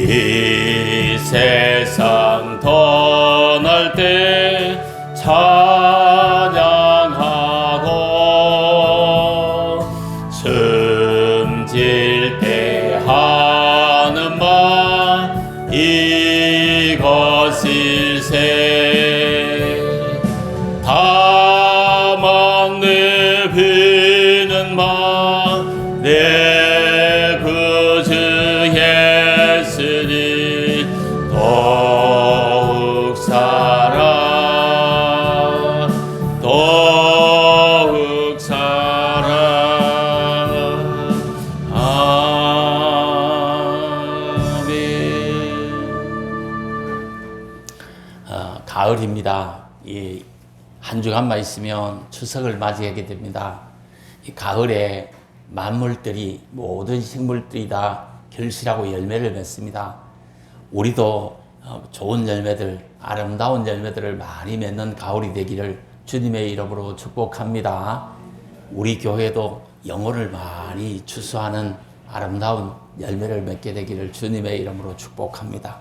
이 세상 떠날 때 찬양하고 숨질 때 하는 말 이것일세 다만 내 비는 말내 구주 예수를 더욱 사랑 아멘. 가을입니다. 한 주간만 있으면 추석을 맞이하게 됩니다. 이 가을에 만물들이 모든 식물들이 다 결실하고 열매를 맺습니다. 우리도 좋은 열매들, 아름다운 열매들을 많이 맺는 가을이 되기를 주님의 이름으로 축복합니다. 우리 교회도 영혼을 많이 추수하는 아름다운 열매를 맺게 되기를 주님의 이름으로 축복합니다.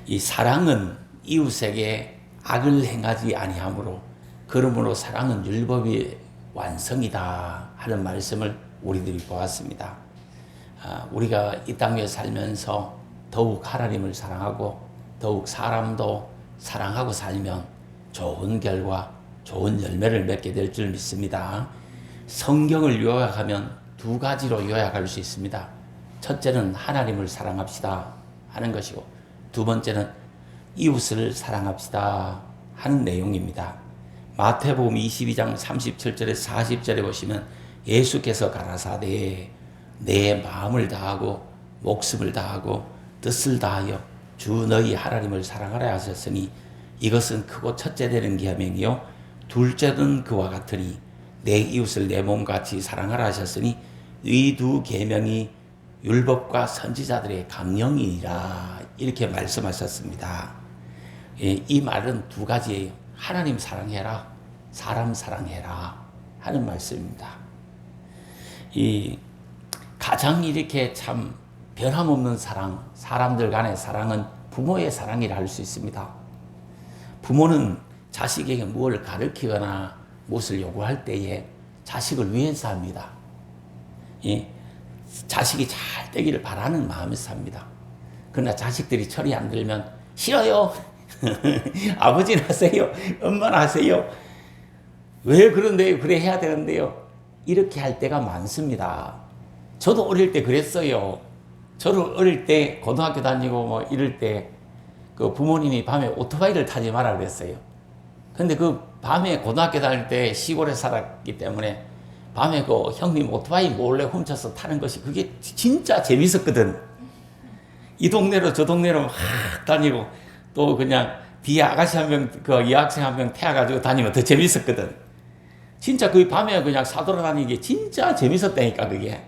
이 사랑은 이웃에게 악을 행하지 아니하므로 그러므로 사랑은 율법의 완성이다 하는 말씀을 우리들이 보았습니다. 우리가 이 땅에 살면서 더욱 하나님을 사랑하고 더욱 사람도 사랑하고 살면 좋은 결과, 좋은 열매를 맺게 될 줄 믿습니다. 성경을 요약하면 두 가지로 요약할 수 있습니다. 첫째는 하나님을 사랑합시다 하는 것이고 두 번째는 이웃을 사랑합시다 하는 내용입니다. 마태복음 22장 37절에 40절에 보시면 예수께서 가라사대 내 마음을 다하고 목숨을 다하고 뜻을 다하여 주 너희 하나님을 사랑하라 하셨으니 이것은 크고 첫째 되는 계명이요 둘째는 그와 같으니 내 이웃을 내 몸같이 사랑하라 하셨으니 이 두 계명이 율법과 선지자들의 강령이니라 이렇게 말씀하셨습니다. 이 말은 두 가지예요. 하나님 사랑해라, 사람 사랑해라 하는 말씀입니다. 가장 이렇게 참 변함없는 사랑, 사람들 간의 사랑은 부모의 사랑이라 할 수 있습니다. 부모는 자식에게 무엇을 가르치거나 무엇을 요구할 때에 자식을 위해서 합니다. 자식이 잘 되기를 바라는 마음에서 합니다. 그러나 자식들이 철이 안 들면 싫어요. 아버지는 하세요. 엄마는 하세요. 왜 그런데요? 그래 해야 되는데요. 이렇게 할 때가 많습니다. 저도 어릴 때 그랬어요. 저도 어릴 때 고등학교 다니고 뭐 이럴 때 그 부모님이 밤에 오토바이를 타지 마라 그랬어요. 근데 그 밤에 고등학교 다닐 때 시골에 살았기 때문에 밤에 그 형님 오토바이 몰래 훔쳐서 타는 것이 그게 진짜 재밌었거든. 이 동네로 저 동네로 막 다니고 또 그냥 뒤에 아가씨 한 명, 그 여학생 한 명 태워가지고 다니면 더 재밌었거든. 진짜 그 밤에 그냥 사돌아다니는 게 진짜 재밌었다니까, 그게.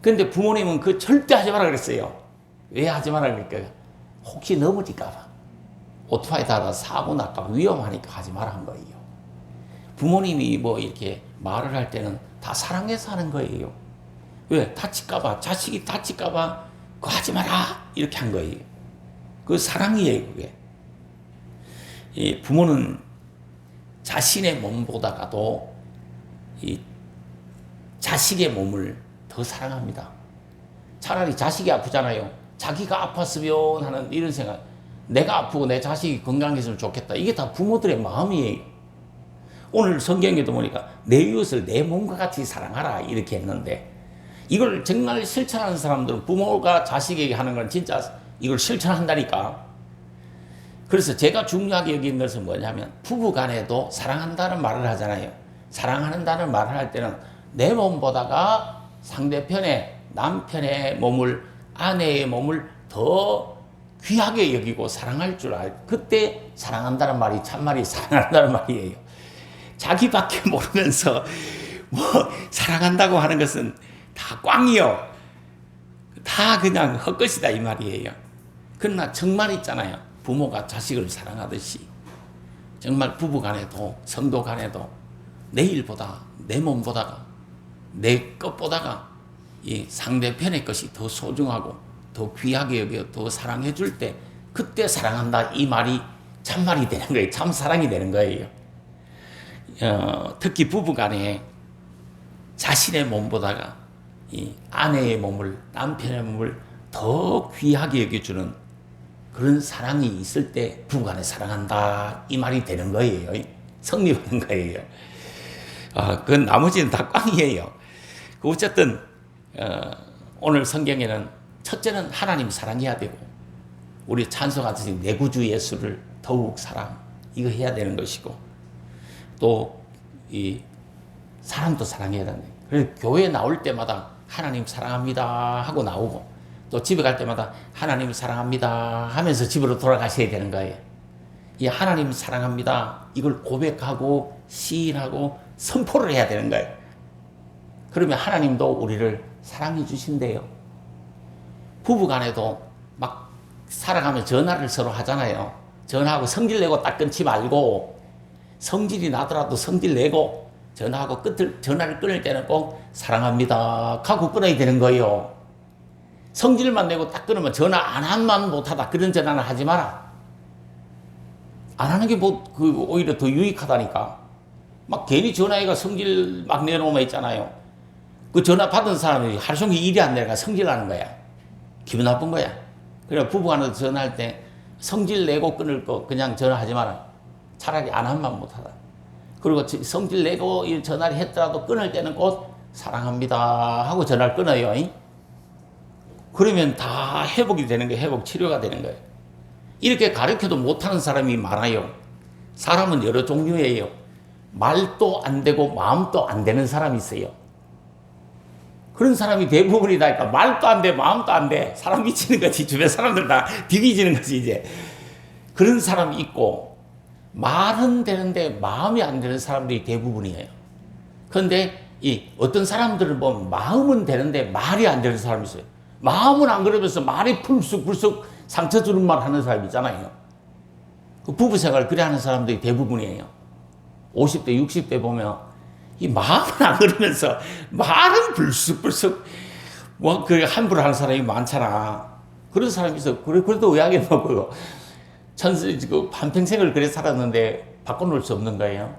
근데 부모님은 그 절대 하지 마라 그랬어요. 왜 하지 마라 그럴까요? 혹시 넘어질까봐. 오토바이 타다 사고 날까 위험하니까 하지 마라 한 거예요. 부모님이 뭐 이렇게 말을 할 때는 다 사랑해서 하는 거예요. 왜? 다칠까봐, 자식이 다칠까봐 그거 하지 마라! 이렇게 한 거예요. 그 사랑이에요, 그게. 이 부모는 자신의 몸보다가도 이 자식의 몸을 더 사랑합니다. 차라리 자식이 아프잖아요. 자기가 아팠으면 하는 이런 생각. 내가 아프고 내 자식이 건강했으면 좋겠다. 이게 다 부모들의 마음이에요. 오늘 성경에도 보니까 내 이웃을 내 몸과 같이 사랑하라 이렇게 했는데 이걸 정말 실천하는 사람들은 부모가 자식에게 하는 건 진짜 이걸 실천한다니까. 그래서 제가 중요하게 여기는 것은 뭐냐면 부부 간에도 사랑한다는 말을 하잖아요. 사랑한다는 말을 할 때는 내 몸보다가 상대편의 남편의 몸을, 아내의 몸을 더 귀하게 여기고 사랑할 줄 그때 사랑한다는 말이 참말이 사랑한다는 말이에요. 자기밖에 모르면서 뭐 사랑한다고 하는 것은 다 꽝이요. 다 그냥 헛것이다 이 말이에요. 그러나 정말 있잖아요. 부모가 자식을 사랑하듯이 정말 부부 간에도 성도 간에도 내 일보다 내 몸보다가 내 것보다가 이 상대편의 것이 더 소중하고 더 더 귀하게 여겨 더 사랑해 줄 때 그때 사랑한다 이 말이 참말이 되는 거예요. 참 사랑이 되는 거예요. 특히 부부간에 자신의 몸보다가 이 아내의 몸을 남편의 몸을 더 귀하게 여겨주는 그런 사랑이 있을 때 부부간에 사랑한다 이 말이 되는 거예요. 성립하는 거예요. 그 나머지는 다 꽝이에요. 어쨌든 오늘 성경에는 첫째는 하나님 사랑해야 되고 우리 찬송하듯이 내 구주 예수를 더욱 사랑 이거 해야 되는 것이고 또 이 사람도 사랑해야 된다. 그래서 교회 나올 때마다 하나님 사랑합니다 하고 나오고 또 집에 갈 때마다 하나님 사랑합니다 하면서 집으로 돌아가셔야 되는 거예요. 이 하나님 사랑합니다 이걸 고백하고 시인하고 선포를 해야 되는 거예요. 그러면 하나님도 우리를 사랑해 주신대요. 부부간에도 막 살아가면 전화를 서로 하잖아요. 전화하고 성질 내고 딱 끊지 말고 성질이 나더라도 성질 내고 전화하고 전화를 끊을 때는 꼭 사랑합니다 하고 끊어야 되는 거예요. 성질만 내고 딱 끊으면 전화 안 한만 못하다 그런 전화는 하지 마라. 안 하는 게 오히려 더 유익하다니까. 막 괜히 전화해가 성질 막 내놓으면 있잖아요. 그 전화 받은 사람이 하루 종일 일이 안 내가 성질 나는 거야. 기분 나쁜 거야. 그래 부부간에서 전화할 때 성질 내고 끊을 거 그냥 전화하지 마라. 차라리 안 한만 못하다. 그리고 성질 내고 전화를 했더라도 끊을 때는 꼭 사랑합니다 하고 전화를 끊어요. 그러면 다 회복이 되는 거예요. 회복 치료가 되는 거예요. 이렇게 가르쳐도 못하는 사람이 많아요. 사람은 여러 종류예요. 말도 안 되고 마음도 안 되는 사람이 있어요. 그런 사람이 대부분이다니까. 말도 안 돼, 마음도 안 돼. 사람 미치는 거지. 주변 사람들 다 뒤비지는 거지, 이제. 그런 사람이 있고, 말은 되는데 마음이 안 되는 사람들이 대부분이에요. 그런데 어떤 사람들은 보면 마음은 되는데 말이 안 되는 사람이 있어요. 마음은 안 그러면서 말이 불쑥불쑥 상처 주는 말 하는 사람 있잖아요. 그 부부 생활 그래 하는 사람들이 대부분이에요. 50대, 60대 보면 이 마음은 안 그러면서 말은 불쑥불쑥 함부로 하는 사람이 많잖아. 그런 사람이 있어. 그래도 의학에 먹고요. 한평생을 그래 살았는데 바꿔놓을 수 없는 거예요.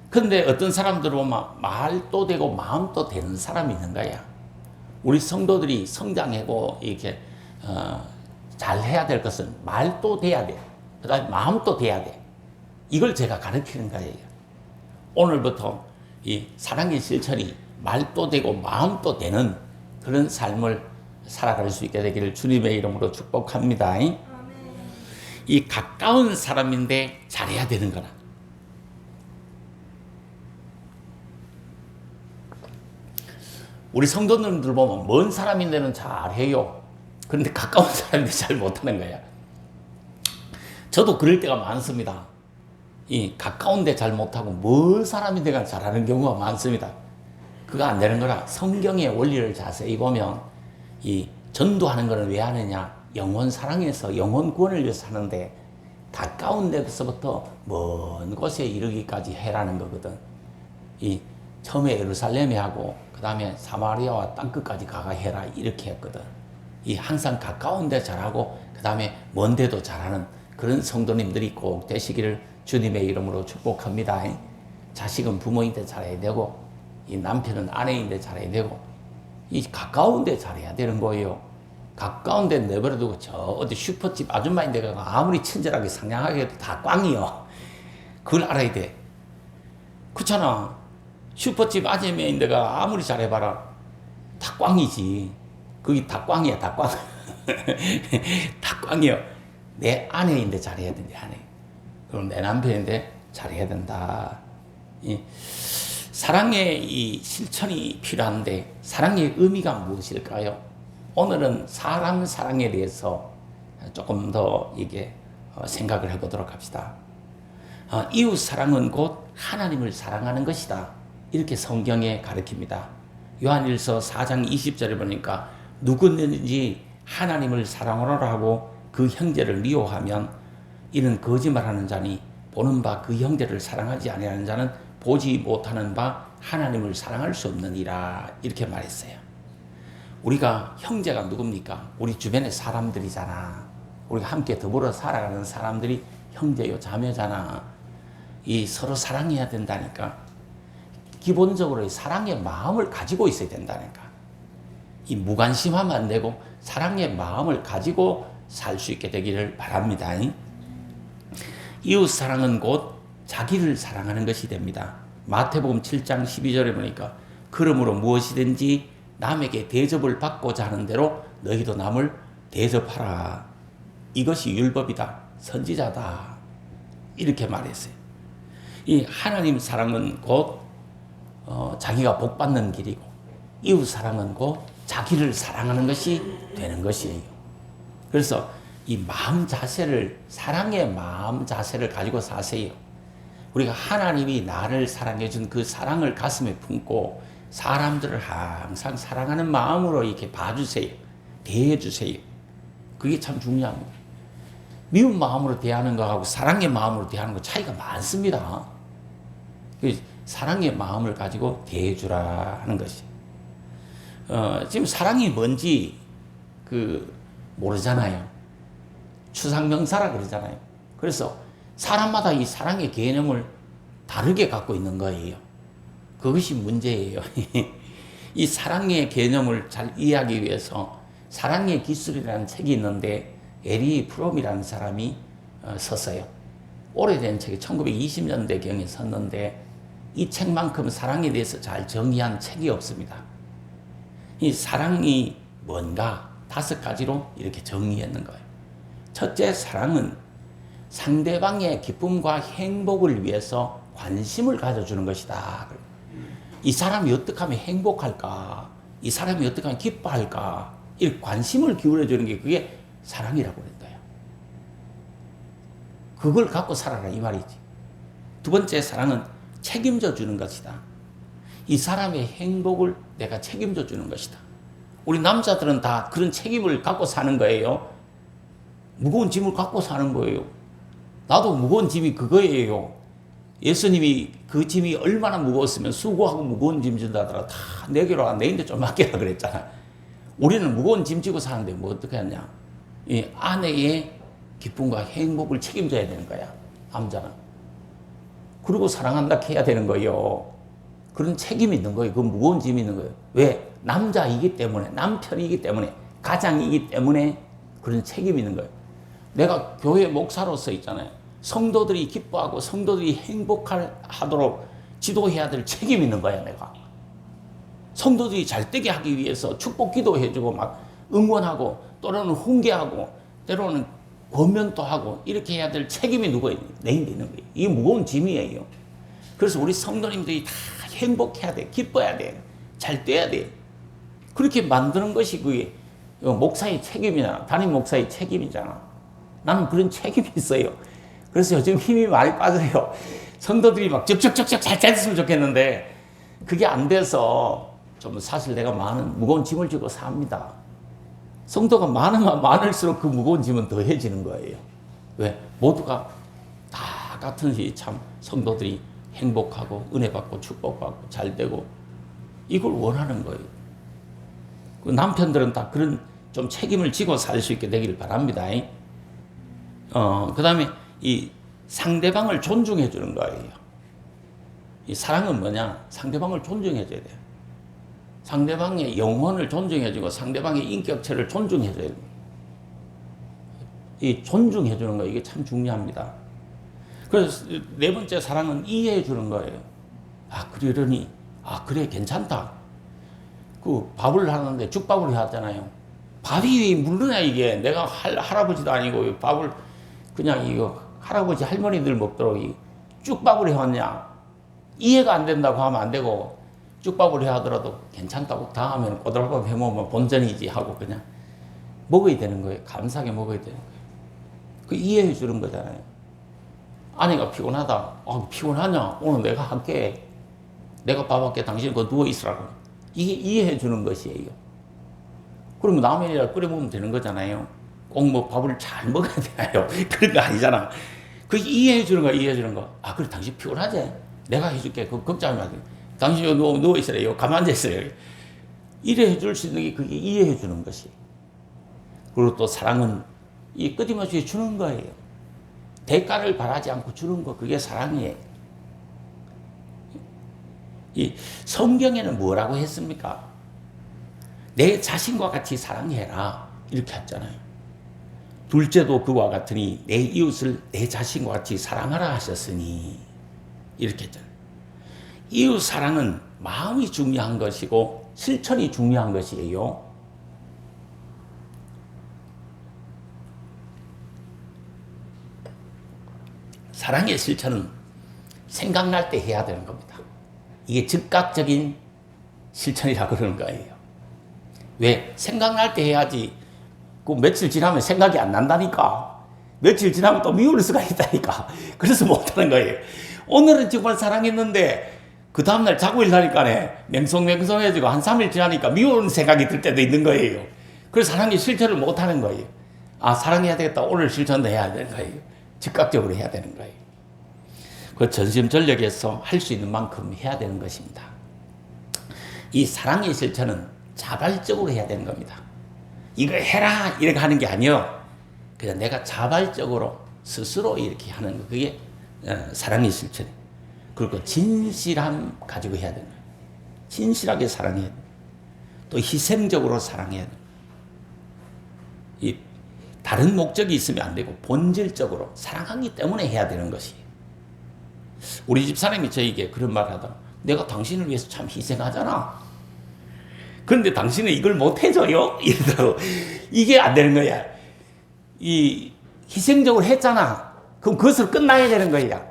근데 어떤 사람들은 보면 말도 되고 마음도 되는 사람이 있는 거야. 우리 성도들이 성장하고 이렇게 잘 해야 될 것은 말도 돼야 돼. 그다음에 마음도 돼야 돼. 이걸 제가 가르치는 거예요. 오늘부터 이 사랑의 실천이 말도 되고 마음도 되는 그런 삶을 살아갈 수 있게 되기를 주님의 이름으로 축복합니다. 이 가까운 사람인데 잘해야 되는 거라. 우리 성도님들 보면 먼 사람인데는 잘해요. 그런데 가까운 사람인데 잘 못하는 거야. 저도 그럴 때가 많습니다. 이 가까운데 잘 못하고 먼 사람인데가 잘하는 경우가 많습니다. 그거 안 되는 거라. 성경의 원리를 자세히 보면 이 전도하는 거는 왜 하느냐? 영혼 사랑해서 영혼 구원을 위해서 하는데 가까운 데서부터 먼 곳에 이르기까지 해라는 거거든. 이 처음에 예루살렘에 하고 그 다음에 사마리아와 땅끝까지 가가 해라 이렇게 했거든. 이 항상 가까운 데 잘하고 그 다음에 먼 데도 잘하는 그런 성도님들이 꼭 되시기를 주님의 이름으로 축복합니다. 자식은 부모인데 잘해야 되고 이 남편은 아내인데 잘해야 되고 이 가까운 데 잘해야 되는 거예요. 가까운 데 내버려두고 저 어디 슈퍼집 아줌마인데 가가 아무리 친절하게 상냥하게 해도 다 꽝이요. 그걸 알아야 돼. 그렇잖아. 슈퍼집 아줌마인데가 아무리 잘해봐라 다 꽝이지. 그게 다 꽝이야. 다 꽝. 다 꽝이요. 내 아내인데 잘해야 돼. 내 아내. 그럼 내 남편인데 잘해야 된다. 사랑의 이 실천이 필요한데 사랑의 의미가 무엇일까요? 오늘은 사람 사랑에 대해서 조금 더 이게 생각을 해보도록 합시다. 이웃 사랑은 곧 하나님을 사랑하는 것이다. 이렇게 성경에 가르칩니다. 요한일서 4장 20절에 보니까 누구든지 하나님을 사랑하노라 하고 그 형제를 미워하면 이는 거짓말하는 자니 보는 바 그 형제를 사랑하지 아니하는 자는 보지 못하는 바 하나님을 사랑할 수 없느니라 이렇게 말했어요. 우리가 형제가 누굽니까? 우리 주변의 사람들이잖아. 우리가 함께 더불어 살아가는 사람들이 형제요, 자매잖아. 이 서로 사랑해야 된다니까. 기본적으로 사랑의 마음을 가지고 있어야 된다니까. 이 무관심하면 안 되고 사랑의 마음을 가지고 살 수 있게 되기를 바랍니다. 이웃 사랑은 곧 자기를 사랑하는 것이 됩니다. 마태복음 7장 12절에 보니까 그러므로 무엇이든지 남에게 대접을 받고자 하는 대로 너희도 남을 대접하라. 이것이 율법이다. 선지자다. 이렇게 말했어요. 이 하나님 사랑은 곧 자기가 복받는 길이고 이웃 사랑은 곧 자기를 사랑하는 것이 되는 것이에요. 그래서 이 마음 자세를, 사랑의 마음 자세를 가지고 사세요. 우리가 하나님이 나를 사랑해 준 그 사랑을 가슴에 품고 사람들을 항상 사랑하는 마음으로 이렇게 봐주세요. 대해주세요. 그게 참 중요합니다. 미운 마음으로 대하는 거하고 사랑의 마음으로 대하는 거 차이가 많습니다. 사랑의 마음을 가지고 대해주라 하는 것이. 지금 사랑이 뭔지 모르잖아요. 추상명사라 그러잖아요. 그래서 사람마다 이 사랑의 개념을 다르게 갖고 있는 거예요. 그것이 문제예요. 이 사랑의 개념을 잘 이해하기 위해서 사랑의 기술이라는 책이 있는데 에리 프롬이라는 사람이 썼어요. 오래된 책이 1920년대경에 썼는데 이 책만큼 사랑에 대해서 잘 정의한 책이 없습니다. 이 사랑이 뭔가 5가지로 이렇게 정의했는 거예요. 첫째, 사랑은 상대방의 기쁨과 행복을 위해서 관심을 가져주는 것이다. 이 사람이 어떻게 하면 행복할까? 이 사람이 어떻게 하면 기뻐할까? 이 관심을 기울여주는 게 그게 사랑이라고 그랬어요. 그걸 갖고 살아라 이 말이지. 두 번째, 사랑은 책임져 주는 것이다. 이 사람의 행복을 내가 책임져 주는 것이다. 우리 남자들은 다 그런 책임을 갖고 사는 거예요. 무거운 짐을 갖고 사는 거예요. 나도 무거운 짐이 그거예요. 예수님이 그 짐이 얼마나 무거웠으면 수고하고 무거운 짐 준다더라 다 내게로 와, 내인데 좀 맡겨라 그랬잖아. 우리는 무거운 짐 지고 사는데 뭐 어떻게 하냐. 이 아내의 기쁨과 행복을 책임져야 되는 거야. 남자는. 그리고 사랑한다 해야 되는 거예요. 그런 책임이 있는 거예요. 그 무거운 짐이 있는 거예요. 왜? 남자이기 때문에, 남편이기 때문에, 가장이기 때문에 그런 책임이 있는 거예요. 내가 교회 목사로서 있잖아요. 성도들이 기뻐하고 성도들이 행복하도록 지도해야 될 책임이 있는 거야, 내가. 성도들이 잘되게 하기 위해서 축복 기도해주고 막 응원하고 때로는 훈계하고 때로는 권면도 하고 이렇게 해야 될 책임이 누구에 내인데 있는 거예요. 이게 무거운 짐이에요. 그래서 우리 성도님들이 다 행복해야 돼, 기뻐야 돼, 잘 돼야 돼. 그렇게 만드는 것이 그게 목사의 책임이잖아. 담임 목사의 책임이잖아. 나는 그런 책임이 있어요. 그래서 요즘 힘이 많이 빠져요. 성도들이 막 적적적적 잘 됐으면 좋겠는데 그게 안 돼서 좀 사실 내가 많은 무거운 짐을 지고 삽니다. 성도가 많으면 많을수록 그 무거운 짐은 더해지는 거예요. 왜? 모두가 다 같은 참 성도들이 행복하고 은혜 받고 축복받고 잘 되고 이걸 원하는 거예요. 그 남편들은 다 그런 좀 책임을 지고 살 수 있게 되기를 바랍니다. 그 다음에 이 상대방을 존중해 주는 거예요. 이 사랑은 뭐냐? 상대방을 존중해 줘야 돼요. 상대방의 영혼을 존중해 주고 상대방의 인격체를 존중해 줘야 돼요. 이 존중해 주는 거 이게 참 중요합니다. 그래서 네 번째 사랑은 이해해 주는 거예요. 아, 그러려니. 아, 그래, 괜찮다. 그 밥을 하는데 죽밥을 하잖아요. 밥이 물르냐 이게. 내가 할아버지도 아니고 밥을 그냥 이거 할아버지 할머니들 먹도록 쭉밥을 해왔냐. 이해가 안 된다고 하면 안 되고 쭉밥을 해 하더라도 괜찮다고 다음에는 꼬들밥 해먹으면 본전이지 하고 그냥 먹어야 되는 거예요. 감사하게 먹어야 되는 거예요. 그 이해해 주는 거잖아요. 아내가 피곤하다. 아, 피곤하냐? 오늘 내가 할게. 내가 밥 할게. 당신 그 누워 있으라고. 이게 이해해 주는 것이에요. 그러면 라면이라 끓여 먹으면 되는 거잖아요. 꼭 뭐 밥을 잘 먹어야 되나요? 그런 거 아니잖아. 그 이해해 주는 거, 이해해 주는 거. 아, 그래, 당신 피곤하지? 내가 해줄게. 그 걱정하지 마. 당신 누워 있으래요. 가만히 앉아 있어요. 이래 해줄 수 있는 게 그게 이해해 주는 것이. 그리고 또 사랑은 이 끊임없이 주는 거예요. 대가를 바라지 않고 주는 거, 그게 사랑이에요. 이 성경에는 뭐라고 했습니까? 내 자신과 같이 사랑해라, 이렇게 했잖아요. 둘째도 그와 같으니 내 이웃을 내 자신과 같이 사랑하라 하셨으니, 이렇게 했잖아요. 이웃 사랑은 마음이 중요한 것이고 실천이 중요한 것이에요. 사랑의 실천은 생각날 때 해야 되는 겁니다. 이게 즉각적인 실천이라고 그러는 거예요. 왜? 생각날 때 해야지. 그 며칠 지나면 생각이 안 난다니까. 며칠 지나면 또 미울 수가 있다니까. 그래서 못하는 거예요. 오늘은 정말 사랑했는데 그 다음날 자고 일하니까 맹성맹성해지고 한 3일 지나니까 미운 생각이 들 때도 있는 거예요. 그래서 사랑의 실천을 못하는 거예요. 아, 사랑해야 되겠다. 오늘 실천도 해야 되는 거예요. 즉각적으로 해야 되는 거예요. 그 전심전력에서 할 수 있는 만큼 해야 되는 것입니다. 이 사랑의 실천은 자발적으로 해야 되는 겁니다. 이거 해라 이렇게 하는 게 아니요. 그냥 내가 자발적으로 스스로 이렇게 하는 거, 그게 사랑의 실천이에요. 그리고 진실함 가지고 해야 되는 거예요. 진실하게 사랑해야 돼요. 또 희생적으로 사랑해야 돼요. 이 다른 목적이 있으면 안 되고 본질적으로 사랑하기 때문에 해야 되는 것이에요. 우리 집 사람이 저에게 그런 말을 하더라. 내가 당신을 위해서 참 희생하잖아. 그런데 당신은 이걸 못 해줘요? 이러더라고. 이게 안 되는 거야. 이 희생적으로 했잖아. 그럼 그것으로 끝나야 되는 거야.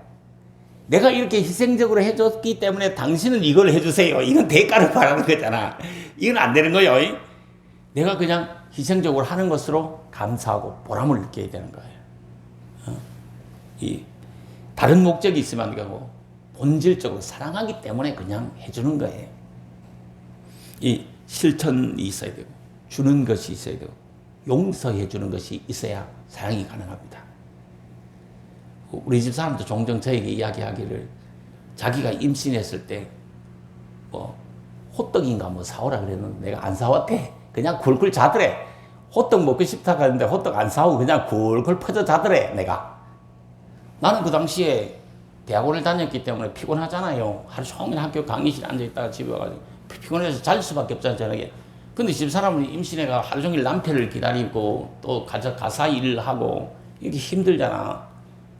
내가 이렇게 희생적으로 해줬기 때문에 당신은 이걸 해주세요. 이건 대가를 바라는 거잖아. 이건 안 되는 거예요. 내가 그냥 희생적으로 하는 것으로 감사하고 보람을 느껴야 되는 거예요. 이 다른 목적이 있으면 안 되고 본질적으로 사랑하기 때문에 그냥 해주는 거예요. 이 실천이 있어야 되고 주는 것이 있어야 되고 용서해 주는 것이 있어야 사랑이 가능합니다. 우리 집 사람도 종종 저에게 이야기하기를 자기가 임신했을 때 호떡인가 사오라 그랬는데 내가 안 사왔대. 그냥 굴굴 자더래. 호떡 먹고 싶다고 하는데 호떡 안 사오고 그냥 굴굴 퍼져 자더래. 내가. 나는 그 당시에 대학원을 다녔기 때문에 피곤하잖아요. 하루 종일 학교 강의실에 앉아있다가 집에 와가지고 피곤해서 잘 수밖에 없잖아요, 저녁에. 근데 집사람은 임신해가 하루 종일 남편을 기다리고 또 가사 일을 하고 이렇게 힘들잖아.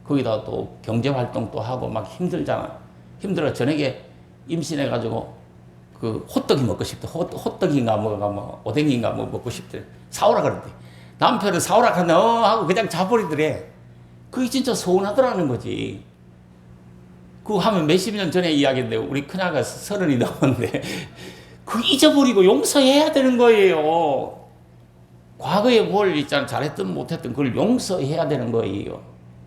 거기다 또 경제활동도 하고 막 힘들잖아. 힘들어. 저녁에 임신해가지고 그 호떡이 먹고 싶대. 호떡인가 오뎅인가 먹고 싶대. 사오라 그랬대. 남편은 사오라 하네 하고 그냥 자버리더래. 그게 진짜 서운하더라는 거지. 그거 하면 몇십 년 전에 이야기인데 우리 큰아가 30이 넘었는데 그거 잊어버리고 용서해야 되는 거예요. 과거에 뭘 있잖아. 잘했든 못했든 그걸 용서해야 되는 거예요.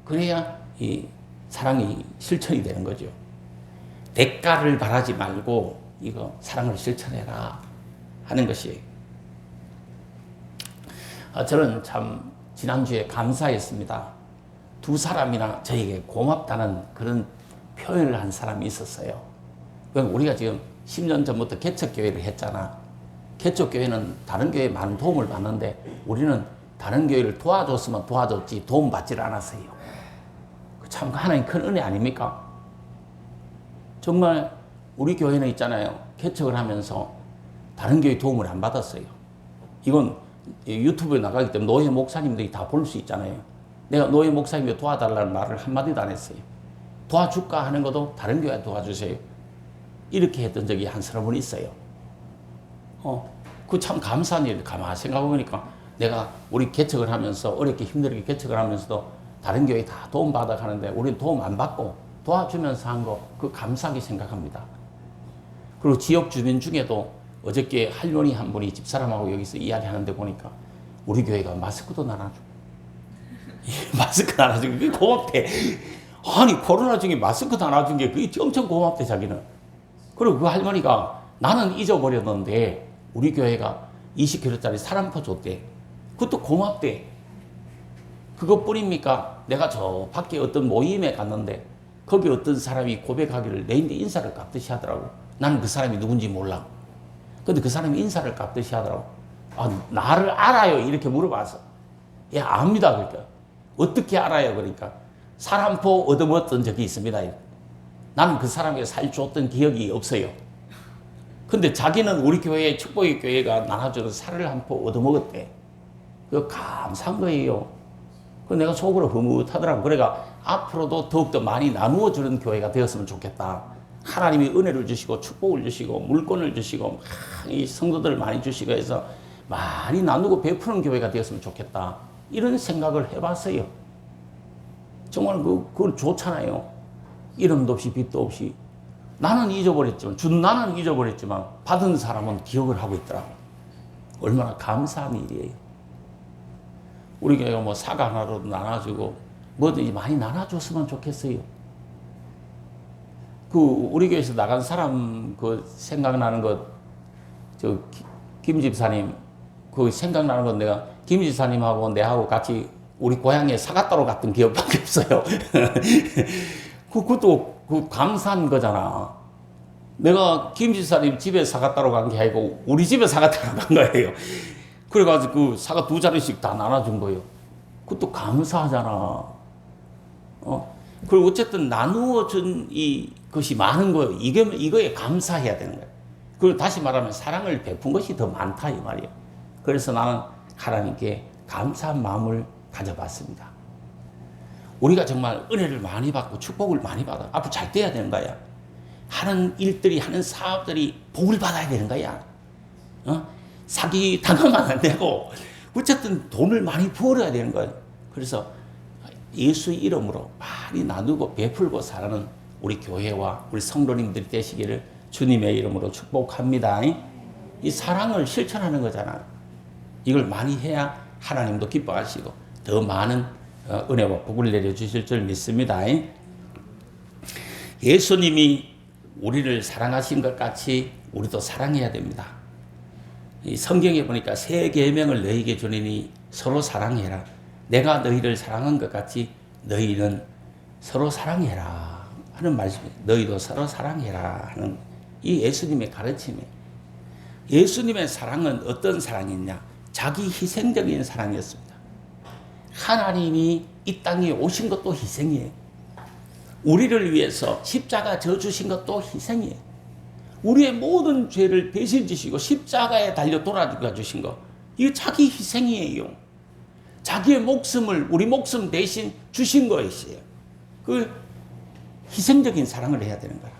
그래야 이 사랑이 실천이 되는 거죠. 대가를 바라지 말고 이거 사랑을 실천해라 하는 것이에요. 저는 참 지난주에 감사했습니다. 두 사람이나 저에게 고맙다는 그런 표현을 한 사람이 있었어요. 우리가 지금 10년 전부터 개척교회를 했잖아. 개척교회는 다른 교회에 많은 도움을 받는데 우리는 다른 교회를 도와줬으면 도와줬지 도움 받지를 않았어요. 참 하나님 큰 은혜 아닙니까? 정말 우리 교회는 있잖아요. 개척을 하면서 다른 교회 도움을 안 받았어요. 이건 유튜브에 나가기 때문에 노예 목사님들이 다 볼 수 있잖아요. 내가 노예 목사님이 도와달라는 말을 한마디도 안 했어요. 도와줄까 하는 것도 다른 교회 도와주세요. 이렇게 했던 적이 한 서너 번 있어요. 그 참 감사한 일. 가만히 생각해보니까 내가 우리 개척을 하면서 어렵게 힘들게 개척을 하면서도 다른 교회 다 도움 받아 가는데 우리는 도움 안 받고 도와주면서 한 거 그 감사하게 생각합니다. 그리고 지역 주민 중에도 어저께 할머니 한 분이 집사람하고 여기서 이야기하는데 보니까 우리 교회가 마스크도 나눠주고 마스크 나눠주고 그게 고맙대. 아니 코로나 중에 마스크 나눠준 게 그게 엄청 고맙대 자기는. 그리고 그 할머니가 나는 잊어버렸는데 우리 교회가 20kg짜리 사람포 줬대. 그것도 고맙대. 그것뿐입니까? 내가 저 밖에 어떤 모임에 갔는데 거기 어떤 사람이 고백하기를 내인데 인사를 깍듯이 하더라고. 나는 그 사람이 누군지 몰라. 근데 그 사람이 인사를 깎듯이 하더라고. 아, 나를 알아요? 이렇게 물어봐서. 예, 압니다. 그러니까. 어떻게 알아요? 그러니까. 사람포 얻어먹었던 적이 있습니다. 나는 그 사람에게 살 줬던 기억이 없어요. 근데 자기는 우리 교회, 축복의 교회가 나눠주는 살을 한 포 얻어먹었대. 그거 감사한 거예요. 그 내가 속으로 흐뭇하더라고. 그러니까 앞으로도 더욱더 많이 나누어 주는 교회가 되었으면 좋겠다. 하나님이 은혜를 주시고 축복을 주시고 물권을 주시고 이 성도들을 많이 주시고 해서 많이 나누고 베푸는 교회가 되었으면 좋겠다. 이런 생각을 해봤어요. 정말 그건 좋잖아요. 이름도 없이 빛도 없이. 나는 잊어버렸지만, 준 나는 잊어버렸지만 받은 사람은 기억을 하고 있더라고. 얼마나 감사한 일이에요. 우리 교회가 뭐 사과 하나로도 나눠주고 뭐든지 많이 나눠줬으면 좋겠어요. 우리 교회에서 나간 사람 생각나는 것, 김 집사님, 생각나는 건 내가 김 집사님하고 내하고 같이 우리 고향에 사과따로 갔던 기억밖에 없어요. 그것도 감사한 거잖아. 내가 김 집사님 집에 사과따로 간 게 아니고 우리 집에 사과따로 간 거예요. 그래가지고 사과 2자루씩 다 나눠준 거예요. 그것도 감사하잖아. 그리고 어쨌든 나누어 준 것이 많은 거예요. 이거에 감사해야 되는 거예요. 그리고 다시 말하면 사랑을 베푼 것이 더 많다 이 말이에요. 그래서 나는 하나님께 감사한 마음을 가져봤습니다. 우리가 정말 은혜를 많이 받고 축복을 많이 받아. 앞으로 잘 돼야 되는 거야. 하는 일들이, 하는 사업들이 복을 받아야 되는 거야. 사기 당하면 안 되고, 어쨌든 돈을 많이 벌어야 되는 거야. 그래서 예수 이름으로 많이 나누고 베풀고 살아는 우리 교회와 우리 성도님들이 되시기를 주님의 이름으로 축복합니다. 이 사랑을 실천하는 거잖아. 이걸 많이 해야 하나님도 기뻐하시고 더 많은 은혜와 복을 내려주실 줄 믿습니다. 예수님이 우리를 사랑하신 것 같이 우리도 사랑해야 됩니다. 이 성경에 보니까 새 계명을 너희에게 주리니 서로 사랑해라. 내가 너희를 사랑한 것 같이 너희는 서로 사랑해라 하는 말씀이에요. 너희도 서로 사랑해라 하는 이 예수님의 가르침이에요. 예수님의 사랑은 어떤 사랑이냐? 자기 희생적인 사랑이었습니다. 하나님이 이 땅에 오신 것도 희생이에요. 우리를 위해서 십자가 져 주신 것도 희생이에요. 우리의 모든 죄를 대신 지시고 십자가에 달려 돌아가 주신 것, 이거 자기 희생이에요. 자기의 목숨을 우리 목숨 대신 주신 것이에요. 그 희생적인 사랑을 해야 되는 거야.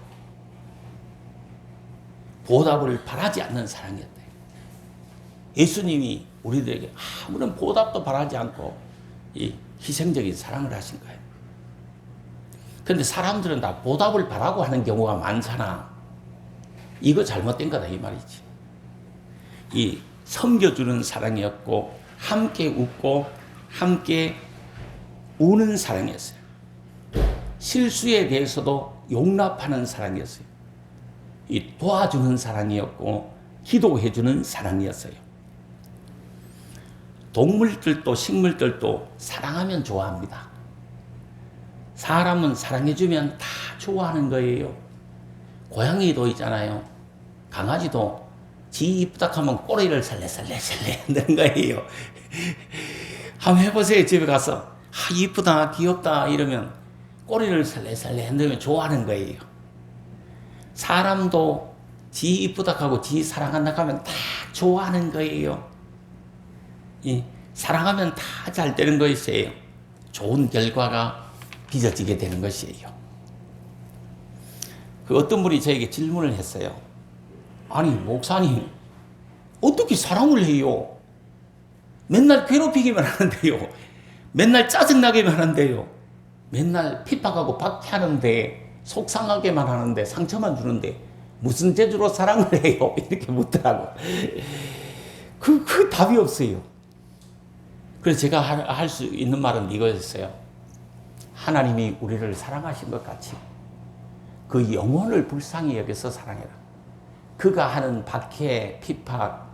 보답을 바라지 않는 사랑이었다. 예수님이 우리들에게 아무런 보답도 바라지 않고 이 희생적인 사랑을 하신 거예요. 그런데 사람들은 다 보답을 바라고 하는 경우가 많잖아. 이거 잘못된 거다 이 말이지. 이 섬겨주는 사랑이었고 함께 웃고 함께 우는 사랑이었어요. 실수에 대해서도 용납하는 사랑이었어요. 이 도와주는 사랑이었고 기도해주는 사랑이었어요. 동물들도 식물들도 사랑하면 좋아합니다. 사람은 사랑해주면 다 좋아하는 거예요. 고양이도 있잖아요. 강아지도 지 이쁘다 하면 꼬리를 살래살래 한다는 거예요. 한번 해보세요. 집에 가서 이쁘다 귀엽다 이러면 꼬리를 살래살래 흔들면 좋아하는 거예요. 사람도 지 이쁘다 하고 지 사랑한다 하면 다 좋아하는 거예요. 사랑하면 다 잘 되는 것이에요. 좋은 결과가 빚어지게 되는 것이에요. 어떤 분이 저에게 질문을 했어요. 아니 목사님 어떻게 사랑을 해요? 맨날 괴롭히기만 하는데요. 맨날 짜증나게만 하는데요. 맨날 핍박하고 박해하는데 속상하게만 하는데 상처만 주는데 무슨 재주로 사랑을 해요? 이렇게 묻더라고. 그 답이 없어요. 그래서 제가 할 수 있는 말은 이거였어요. 하나님이 우리를 사랑하신 것 같이 그 영혼을 불쌍히 여겨서 사랑해라. 그가 하는 박해, 핍박,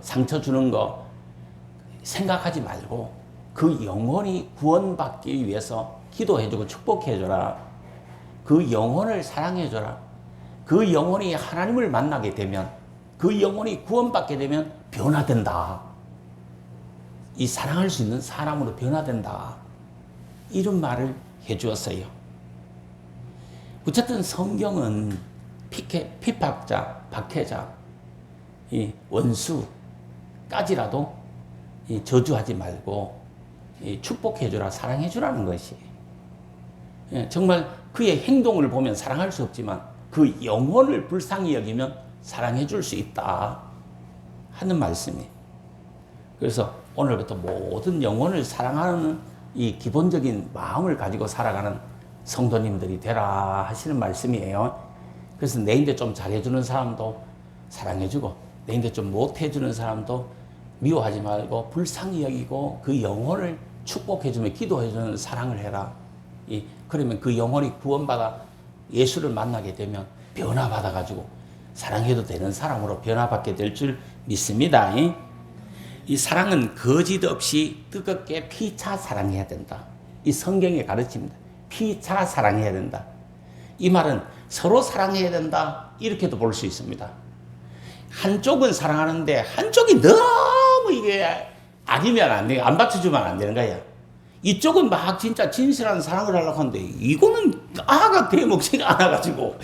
상처 주는 거 생각하지 말고 그 영혼이 구원받기 위해서 기도해주고 축복해줘라. 그 영혼을 사랑해줘라. 그 영혼이 하나님을 만나게 되면 그 영혼이 구원받게 되면 변화된다. 이 사랑할 수 있는 사람으로 변화된다. 이런 말을 해주었어요. 어쨌든 성경은 피박자, 박해자, 이 원수까지라도 저주하지 말고 축복해주라, 사랑해주라는 것이. 정말 그의 행동을 보면 사랑할 수 없지만 그 영혼을 불쌍히 여기면 사랑해줄 수 있다 하는 말씀이에요. 그래서 오늘부터 모든 영혼을 사랑하는 이 기본적인 마음을 가지고 살아가는 성도님들이 되라 하시는 말씀이에요. 그래서 내인데 좀 잘해주는 사람도 사랑해주고, 내인데 좀 못해주는 사람도 미워하지 말고 불쌍히 여기고 그 영혼을 축복해주며 기도해주는 사랑을 해라. 그러면 그 영혼이 구원받아 예수를 만나게 되면 변화받아가지고 사랑해도 되는 사람으로 변화받게 될 줄 믿습니다. 이 사랑은 거짓 없이 뜨겁게 피차 사랑해야 된다. 이 성경의 가르침입니다. 피차 사랑해야 된다. 이 말은 서로 사랑해야 된다. 이렇게도 볼 수 있습니다. 한쪽은 사랑하는데 한쪽이 너무 이게 악이면 안 돼. 안 받쳐주면 안 되는 거야. 이쪽은 막 진짜 진실한 사랑을 하려고 하는데 이거는 아가 대먹지가 않아가지고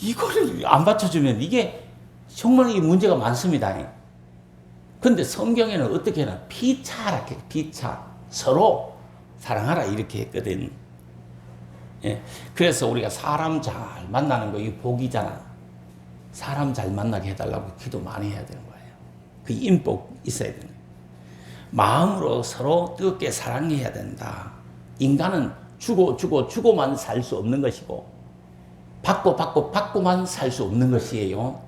이거를 안 받쳐주면 이게 정말 이 문제가 많습니다. 근데 성경에는 어떻게 하나 피차라, 피차. 서로 사랑하라 이렇게 했거든. 그래서 우리가 사람 잘 만나는 거, 이 복이잖아. 사람 잘 만나게 해달라고 기도 많이 해야 되는 거예요. 그 인복 있어야 되는 거예요. 마음으로 서로 뜨겁게 사랑해야 된다. 인간은 주고만 살 수 없는 것이고, 받고만 살 수 없는 것이에요.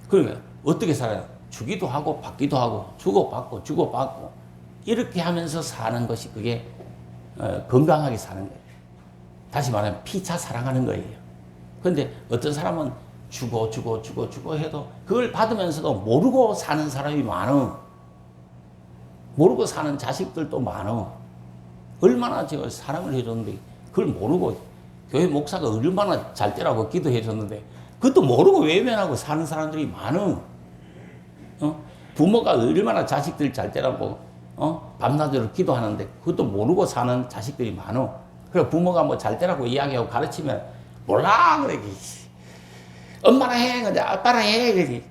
그러니까 어떻게 살아요? 주기도 하고, 받기도 하고, 주고받고, 이렇게 하면서 사는 것이 그게 건강하게 사는 거예요. 다시 말하면 피차 사랑하는 거예요. 그런데 어떤 사람은 주고 해도 그걸 받으면서도 모르고 사는 사람이 많아. 모르고 사는 자식들도 많아. 얼마나 제가 사랑을 해줬는데 그걸 모르고 교회 목사가 얼마나 잘 되라고 기도해줬는데 그것도 모르고 외면하고 사는 사람들이 많아. 부모가 얼마나 자식들 잘 되라고 밤낮으로 기도하는데 그것도 모르고 사는 자식들이 많아. 그래 부모가 뭐 잘 되라고 이야기하고 가르치면 몰라 그래. 엄마랑 해, 근데 아빠랑 해, 그래.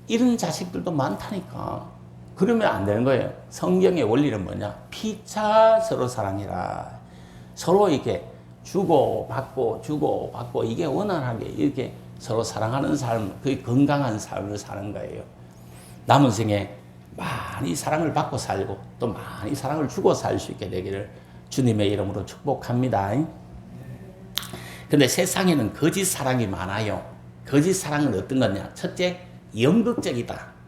이런 자식들도 많다니까. 그러면 안 되는 거예요. 성경의 원리는 뭐냐? 피차 서로 사랑해라. 서로 이렇게 주고받고 이게 원활하게 이렇게 서로 사랑하는 삶, 그 건강한 삶을 사는 거예요. 남은 생에 많이 사랑을 받고 살고 또 많이 사랑을 주고 살 수 있게 되기를 주님의 이름으로 축복합니다. 근데 세상에는 거짓 사랑이 많아요. 거짓 사랑은 어떤 거냐? 첫째, 연극적이다.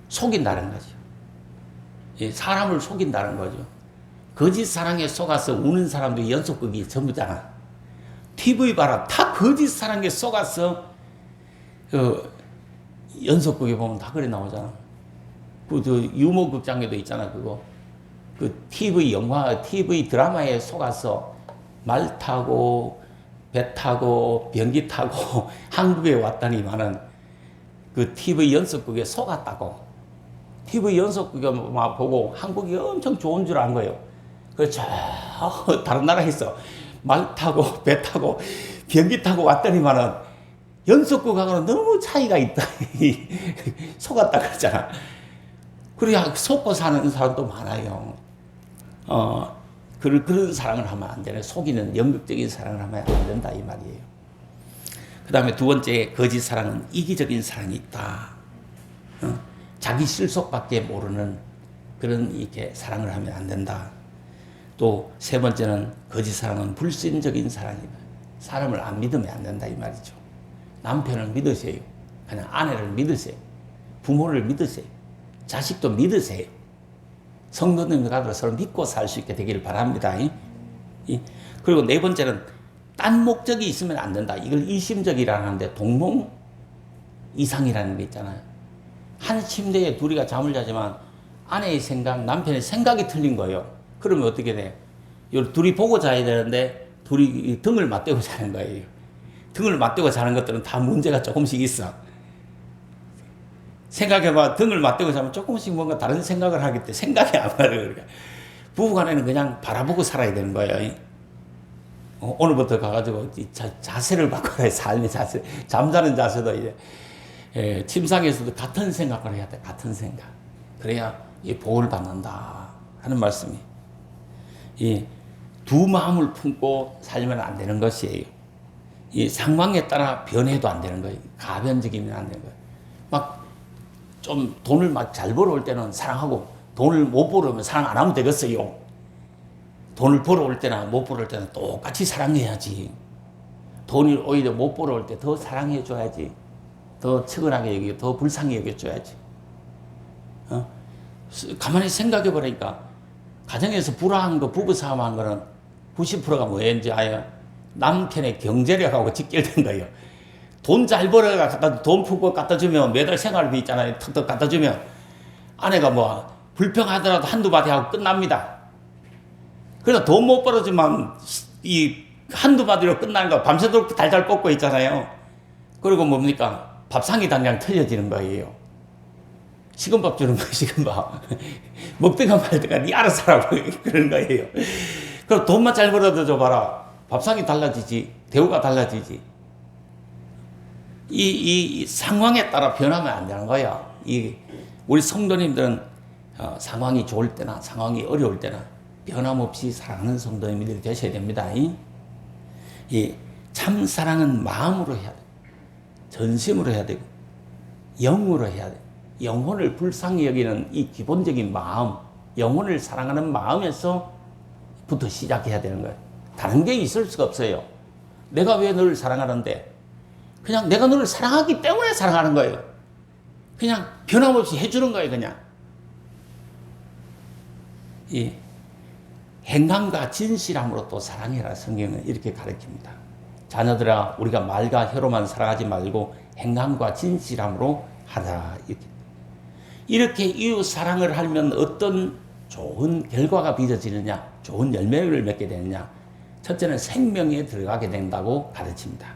속인다는 거죠. 사람을 속인다는 거죠. 거짓 사랑에 속아서 우는 사람들이 연속극이 전부잖아. TV 봐라. 다 거짓 사랑에 속아서 연속극에 보면 다 그래 나오잖아. 그 유머 극장에도 있잖아. 그거. 그 TV 영화, TV 드라마에 속아서 말 타고 배 타고 비행기 타고 한국에 왔다니만은 그 TV 연속극에 속았다고. TV 연속극을 막 보고 한국이 엄청 좋은 줄 안 거예요. 그래서 저 다른 나라에서 말 타고 배 타고 비행기 타고 왔더니만은 연속극하고는 너무 차이가 있다. 속았다 그러잖아. 그래야 속고 사는 사람도 많아요. 그런 사랑을 하면 안 되네. 속이는 연극적인 사랑을 하면 안 된다 이 말이에요. 그 다음에 두 번째 거짓 사랑은 이기적인 사랑이 있다. 자기 실속밖에 모르는 그런 이렇게 사랑을 하면 안 된다. 또 세 번째는 거짓 사랑은 불신적인 사랑이다. 사람을 안 믿으면 안 된다 이 말이죠. 남편을 믿으세요. 그냥 아내를 믿으세요. 부모를 믿으세요. 자식도 믿으세요. 성도님들 가서 서로 믿고 살 수 있게 되기를 바랍니다. 그리고 네 번째는 딴 목적이 있으면 안 된다. 이걸 이심적이라는데 동몽 이상이라는 게 있잖아요. 한 침대에 둘이가 잠을 자지만 아내의 생각, 남편의 생각이 틀린 거예요. 그러면 어떻게 돼? 둘이 보고 자야 되는데 둘이 등을 맞대고 자는 거예요. 등을 맞대고 자는 것들은 다 문제가 조금씩 있어. 생각해봐. 등을 맞대고 자면 조금씩 뭔가 다른 생각을 하기 때문에 생각이 안 나요. 그러니까 부부간에는 그냥 바라보고 살아야 되는 거예요. 오늘부터 가가지고 자세를 바꿔야 삶의 자세, 잠자는 자세도 이제 침상에서도 같은 생각을 해야 돼. 같은 생각. 그래야 이 복을 받는다 하는 말씀이. 이 두 마음을 품고 살면 안 되는 것이에요. 이 상황에 따라 변해도 안 되는 거예요. 가변적이면 안 되는 거예요. 막 좀 돈을 막 잘 벌어올 때는 사랑하고 돈을 못 벌어오면 사랑 안 하면 되겠어요. 돈을 벌어올 때나 못 벌어올 때는 똑같이 사랑해야지. 돈을 오히려 못 벌어올 때 더 사랑해줘야지. 더 측은하게 여기고 더 불쌍히 여겨줘야지. 가만히 생각해보니까 가정에서 불화한 거, 부부싸움 한 거는 90%가 뭐였는지 아요? 남편의 경제력하고 직결된 거예요. 돈 잘 벌어가 돈 푸고 갖다 주면 매달 생활비 있잖아요. 턱턱 갖다 주면 아내가 뭐 불평하더라도 한두 마디 하고 끝납니다. 그래서 돈 못 벌어주면 이 한두 마디로 끝나는 거 밤새도록 달달 볶고 있잖아요. 그리고 뭡니까? 밥상이 당장 틀려지는 거예요. 식은 밥 주는 거예요, 식은 밥. 먹든가 말든가 니 알아서 하라고 그러는 거예요. 그럼 돈만 잘 벌어도 줘봐라. 밥상이 달라지지. 대우가 달라지지. 이 상황에 따라 변하면 안 되는 거야. 우리 성도님들은 상황이 좋을 때나 상황이 어려울 때나 변함없이 사랑하는 성도님들이 되셔야 됩니다. 참 사랑은 마음으로 해야 돼. 전심으로 해야 되고 영으로 해야 돼. 영혼을 불쌍히 여기는 이 기본적인 마음, 영혼을 사랑하는 마음에서부터 시작해야 되는 거예요. 다른 게 있을 수가 없어요. 내가 왜 너를 사랑하는데? 그냥 내가 너를 사랑하기 때문에 사랑하는 거예요. 그냥 변함없이 해주는 거예요, 그냥. 이 행함과 진실함으로 또 사랑해라 성경은 이렇게 가르칩니다. 자녀들아, 우리가 말과 혀로만 사랑하지 말고 행함과 진실함으로 하라. 이렇게 이웃 사랑을 하면 어떤 좋은 결과가 빚어지느냐, 좋은 열매를 맺게 되느냐. 첫째는 생명에 들어가게 된다고 가르칩니다.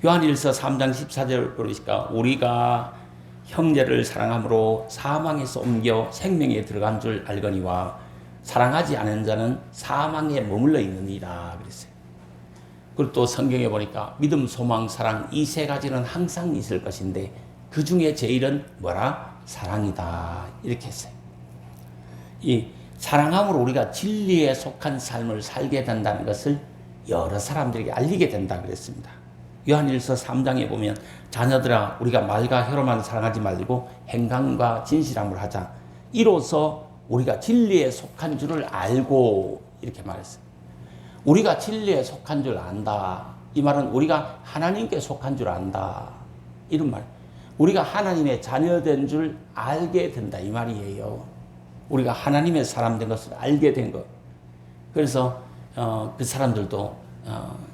요한일서 3장 14절 그러니까 우리가 형제를 사랑함으로 사망에서 옮겨 생명에 들어간 줄 알거니와 사랑하지 않은 자는 사망에 머물러 있느니라 그랬어요. 그리고 또 성경에 보니까 믿음, 소망, 사랑 이 세 가지는 항상 있을 것인데 그 중에 제일은 뭐라? 사랑이다. 이렇게 했어요. 이 사랑함으로 우리가 진리에 속한 삶을 살게 된다는 것을 여러 사람들에게 알리게 된다 그랬습니다. 요한일서 3장에 보면 자녀들아 우리가 말과 혀로만 사랑하지 말고 행함과 진실함을 하자. 이로써 우리가 진리에 속한 줄을 알고 이렇게 말했어요. 우리가 진리에 속한 줄 안다. 이 말은 우리가 하나님께 속한 줄 안다. 이런 말. 우리가 하나님의 자녀된 줄 알게 된다. 이 말이에요. 우리가 하나님의 사람 된 것을 알게 된 것. 그래서 그 사람들도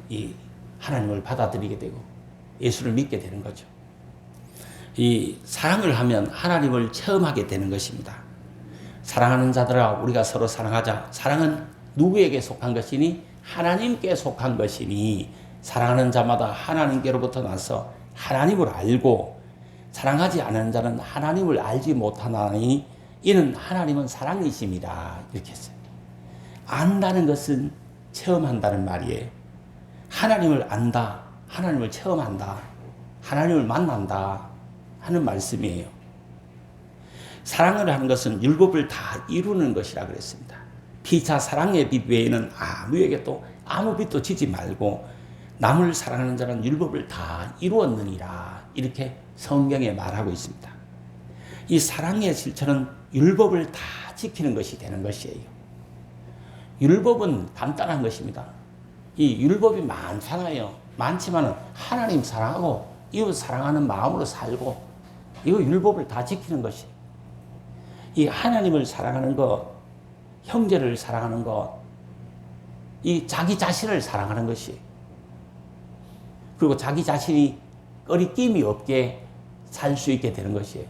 이 하나님을 받아들이게 되고 예수를 믿게 되는 거죠. 이 사랑을 하면 하나님을 체험하게 되는 것입니다. 사랑하는 자들아 우리가 서로 사랑하자. 사랑은 누구에게 속한 것이니? 하나님께 속한 것이니 사랑하는 자마다 하나님께로부터 나서 하나님을 알고 사랑하지 않은 자는 하나님을 알지 못하나니 이는 하나님은 사랑이심이라 이렇게 했어요. 안다는 것은 체험한다는 말이에요. 하나님을 안다, 하나님을 체험한다, 하나님을 만난다 하는 말씀이에요. 사랑을 하는 것은 율법을 다 이루는 것이라 그랬습니다. 피차 사랑의 빛 외에는 아무에게 또 아무 빛도 지지 말고 남을 사랑하는 자는 율법을 다 이루었느니라 이렇게 성경에 말하고 있습니다. 이 사랑의 실천은 율법을 다 지키는 것이 되는 것이에요. 율법은 간단한 것입니다. 이 율법이 많잖아요. 많지만 하나님 사랑하고 이웃 사랑하는 마음으로 살고 이거 율법을 다 지키는 것이. 이 하나님을 사랑하는 것, 형제를 사랑하는 것, 이 자기 자신을 사랑하는 것이. 그리고 자기 자신이 꺼리낌이 없게 살 수 있게 되는 것이에요.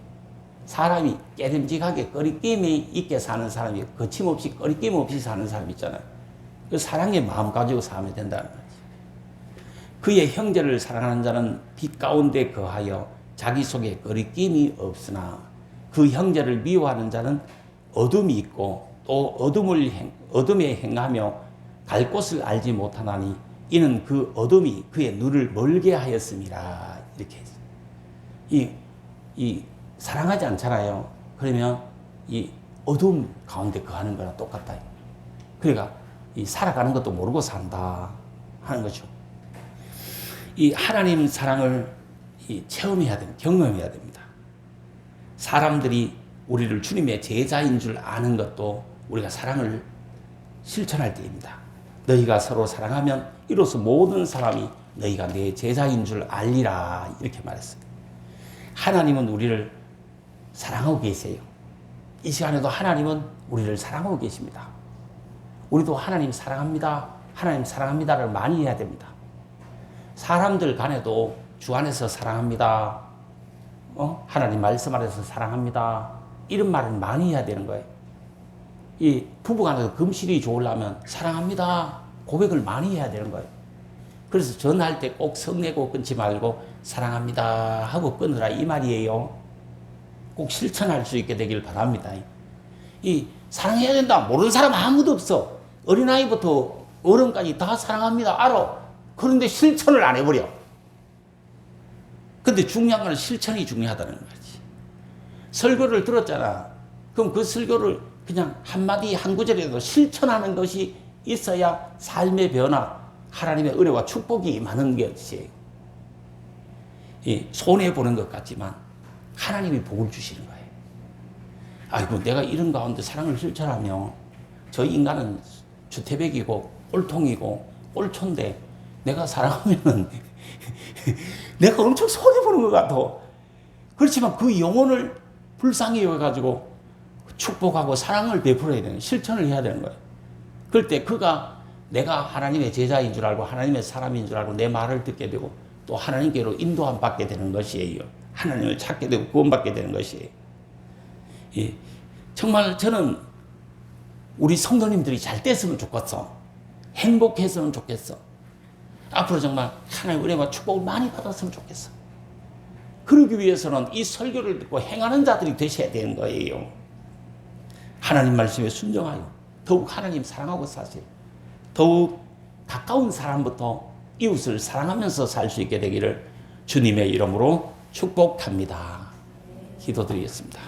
사람이 깨름직하게 꺼리낌이 있게 사는 사람이 거침없이 꺼리낌 없이 사는 사람 있잖아요. 그 사랑의 마음 가지고 살면 된다는 거지. 그의 형제를 사랑하는 자는 빛 가운데 거하여 자기 속에 거리낌이 없으나 그 형제를 미워하는 자는 어둠이 있고 또 어둠에 행하며 갈 곳을 알지 못하나니 이는 그 어둠이 그의 눈을 멀게 하였음이라. 이렇게 했어요. 이 사랑하지 않잖아요. 그러면 이 어둠 가운데 거하는 거랑 똑같다. 그러니까 이 살아가는 것도 모르고 산다 하는 거죠. 이 하나님 사랑을 체험해야 됩니다. 경험해야 됩니다. 사람들이 우리를 주님의 제자인 줄 아는 것도 우리가 사랑을 실천할 때입니다. 너희가 서로 사랑하면 이로써 모든 사람이 너희가 내 제자인 줄 알리라. 이렇게 말했어요. 하나님은 우리를 사랑하고 계세요. 이 시간에도 하나님은 우리를 사랑하고 계십니다. 우리도 하나님 사랑합니다. 하나님 사랑합니다를 많이 해야 됩니다. 사람들 간에도 주 안에서 사랑합니다. 하나님 말씀 안에서 사랑합니다. 이런 말을 많이 해야 되는 거예요. 이 부부 간에서 금실이 좋으려면 사랑합니다. 고백을 많이 해야 되는 거예요. 그래서 전화할 때 꼭 성내고 끊지 말고 사랑합니다 하고 끊으라 이 말이에요. 꼭 실천할 수 있게 되길 바랍니다. 이 사랑해야 된다. 모르는 사람 아무도 없어. 어린아이부터 어른까지 다 사랑합니다. 알아. 그런데 실천을 안 해버려. 근데 중요한 건 실천이 중요하다는 거지. 설교를 들었잖아. 그럼 그 설교를 그냥 한마디 한 구절이라도 실천하는 것이 있어야 삶의 변화, 하나님의 은혜와 축복이 임하는 것이 손해보는 것 같지만 하나님이 복을 주시는 거예요. 아이고 내가 이런 가운데 사랑을 실천하며 저 인간은 주태백이고 꼴통이고 꼴초인데 내가 사랑하면은 내가 엄청 손해보는 것 같아. 그렇지만 그 영혼을 불쌍히 여겨가지고 축복하고 사랑을 베풀어야 되는 거예요. 실천을 해야 되는 거예요. 그럴 때 그가 내가 하나님의 제자인 줄 알고 하나님의 사람인 줄 알고 내 말을 듣게 되고 또 하나님께로 인도함 받게 되는 것이에요. 하나님을 찾게 되고 구원받게 되는 것이에요. 예. 정말 저는 우리 성도님들이 잘 됐으면 좋겠어. 행복했으면 좋겠어. 앞으로 정말 하나님의 은혜와 축복을 많이 받았으면 좋겠어. 그러기 위해서는 이 설교를 듣고 행하는 자들이 되셔야 되는 거예요. 하나님 말씀에 순종하여 더욱 하나님 사랑하고 사세요. 더욱 가까운 사람부터 이웃을 사랑하면서 살 수 있게 되기를 주님의 이름으로 축복합니다. 기도드리겠습니다.